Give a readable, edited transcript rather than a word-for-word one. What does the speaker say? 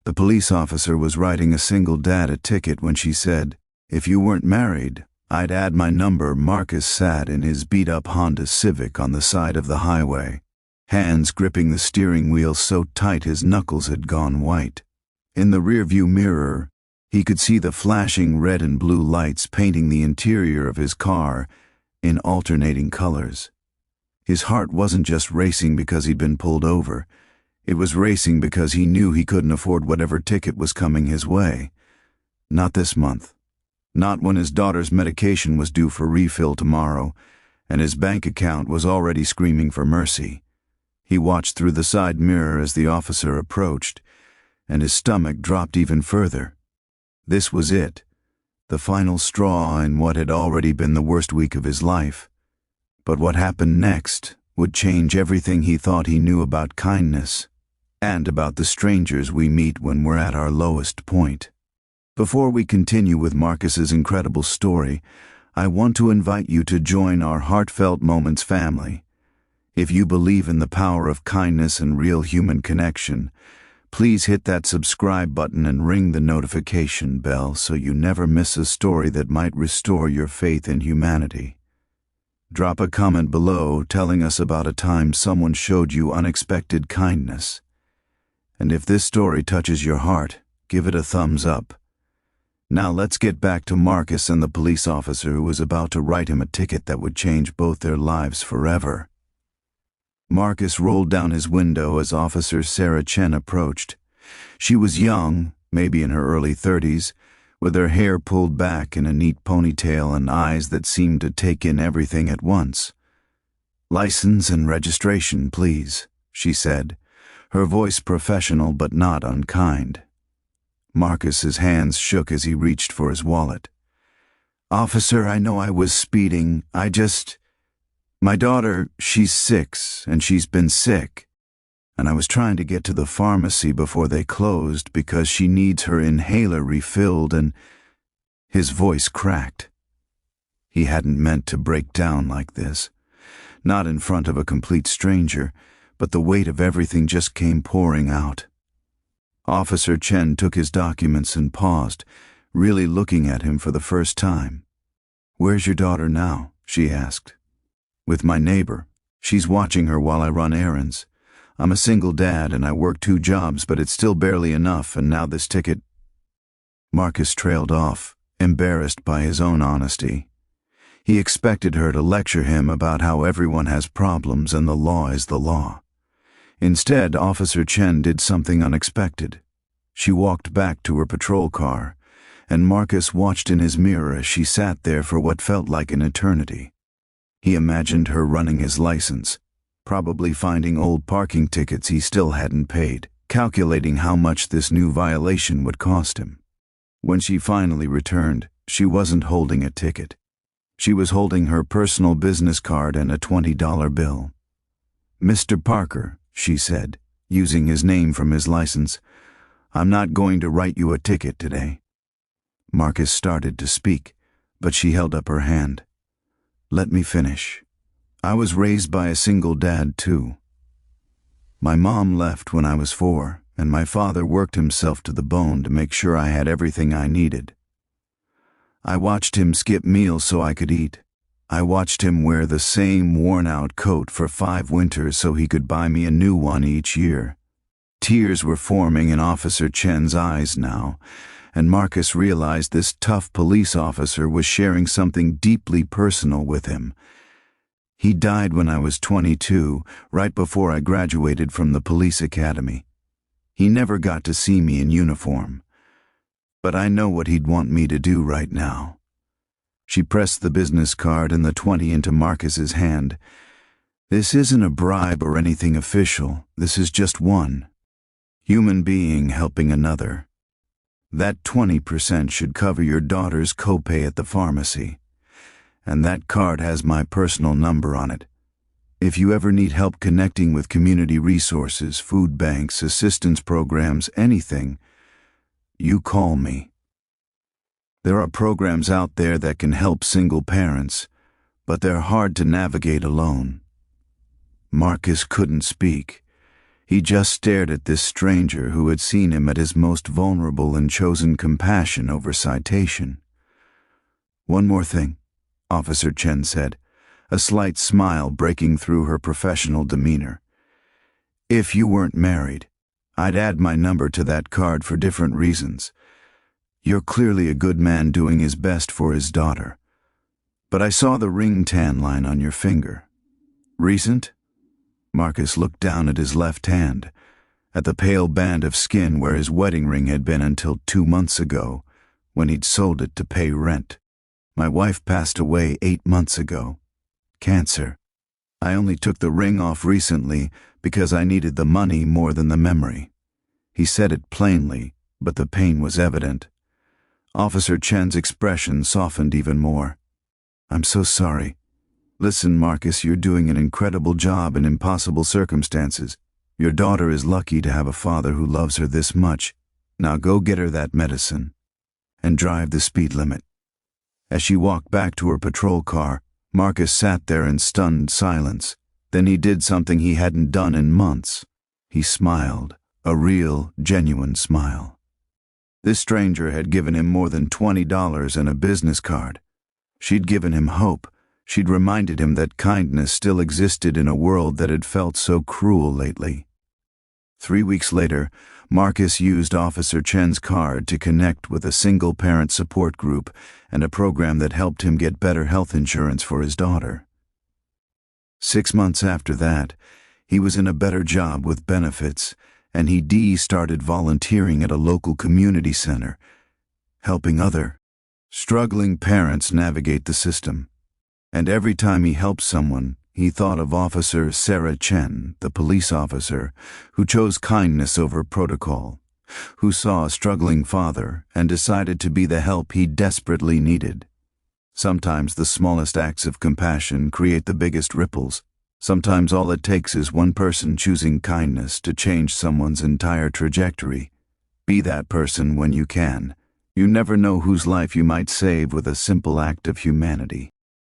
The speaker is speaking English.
The police officer was writing a single dad a ticket when she said, "If you weren't married, I'd add my number." Marcus sat in his beat-up Honda Civic on the side of the highway, hands gripping the steering wheel so tight his knuckles had gone white. In the rearview mirror, he could see the flashing red and blue lights painting the interior of his car in alternating colors. His heart wasn't just racing because he'd been pulled over. It was racing because he knew he couldn't afford whatever ticket was coming his way. Not this month. Not when his daughter's medication was due for refill tomorrow, and his bank account was already screaming for mercy. He watched through the side mirror as the officer approached, and his stomach dropped even further. This was it, the final straw in what had already been the worst week of his life. But what happened next would change everything he thought he knew about kindness, and about the strangers we meet when we're at our lowest point. Before we continue with Marcus's incredible story, I want to invite you to join our Heartfelt Moments family. If you believe in the power of kindness and real human connection, please hit that subscribe button and ring the notification bell so you never miss a story that might restore your faith in humanity. Drop a comment below telling us about a time someone showed you unexpected kindness. And if this story touches your heart, give it a thumbs up. Now let's get back to Marcus and the police officer who was about to write him a ticket that would change both their lives forever. Marcus rolled down his window as Officer Sarah Chen approached. She was young, maybe in her early 30s, with her hair pulled back in a neat ponytail and eyes that seemed to take in everything at once. "License and registration, please," she said, her voice professional but not unkind. Marcus's hands shook as he reached for his wallet. "Officer, I know I was speeding. My daughter, she's 6, and she's been sick. And I was trying to get to the pharmacy before they closed because she needs her inhaler refilled and—" His voice cracked. He hadn't meant to break down like this. Not in front of a complete stranger, but the weight of everything just came pouring out. Officer Chen took his documents and paused, really looking at him for the first time. "Where's your daughter now?" she asked. "With my neighbor. She's watching her while I run errands. I'm a single dad and I work 2 jobs, but it's still barely enough, and now this ticket—" Marcus trailed off, embarrassed by his own honesty. He expected her to lecture him about how everyone has problems and the law is the law. Instead, Officer Chen did something unexpected. She walked back to her patrol car, and Marcus watched in his mirror as she sat there for what felt like an eternity. He imagined her running his license, probably finding old parking tickets he still hadn't paid, calculating how much this new violation would cost him. When she finally returned, she wasn't holding a ticket. She was holding her personal business card and a $20 bill. "Mr. Parker," she said, using his name from his license, "I'm not going to write you a ticket today." Marcus started to speak, but she held up her hand. "Let me finish. I was raised by a single dad, too. My mom left when I was 4, and my father worked himself to the bone to make sure I had everything I needed. I watched him skip meals so I could eat. I watched him wear the same worn-out coat for 5 winters so he could buy me a new one each year." Tears were forming in Officer Chen's eyes now, and Marcus realized this tough police officer was sharing something deeply personal with him. "He died when I was 22, right before I graduated from the police academy. He never got to see me in uniform. But I know what he'd want me to do right now." She pressed the business card and the 20 into Marcus's hand. "This isn't a bribe or anything official. This is just one human being helping another. That 20% should cover your daughter's copay at the pharmacy. And that card has my personal number on it. If you ever need help connecting with community resources, food banks, assistance programs, anything, you call me. There are programs out there that can help single parents, but they're hard to navigate alone." Marcus couldn't speak. He just stared at this stranger who had seen him at his most vulnerable and chosen compassion over citation. "One more thing," Officer Chen said, a slight smile breaking through her professional demeanor. "If you weren't married, I'd add my number to that card for different reasons. You're clearly a good man doing his best for his daughter. But I saw the ring tan line on your finger. Recent?" Marcus looked down at his left hand, at the pale band of skin where his wedding ring had been until 2 months ago, when he'd sold it to pay rent. "My wife passed away 8 months ago. Cancer. I only took the ring off recently because I needed the money more than the memory." He said it plainly, but the pain was evident. Officer Chen's expression softened even more. "I'm so sorry. Listen, Marcus, you're doing an incredible job in impossible circumstances. Your daughter is lucky to have a father who loves her this much. Now go get her that medicine. And drive the speed limit." As she walked back to her patrol car, Marcus sat there in stunned silence. Then he did something he hadn't done in months. He smiled, a real, genuine smile. This stranger had given him more than $20 and a business card. She'd given him hope. She'd reminded him that kindness still existed in a world that had felt so cruel lately. 3 weeks later, Marcus used Officer Chen's card to connect with a single-parent support group and a program that helped him get better health insurance for his daughter. 6 months after that, he was in a better job with benefits, and he started volunteering at a local community center, helping other struggling parents navigate the system. And every time he helped someone, he thought of Officer Sarah Chen, the police officer, who chose kindness over protocol, who saw a struggling father and decided to be the help he desperately needed. Sometimes the smallest acts of compassion create the biggest ripples. Sometimes all it takes is one person choosing kindness to change someone's entire trajectory. Be that person when you can. You never know whose life you might save with a simple act of humanity.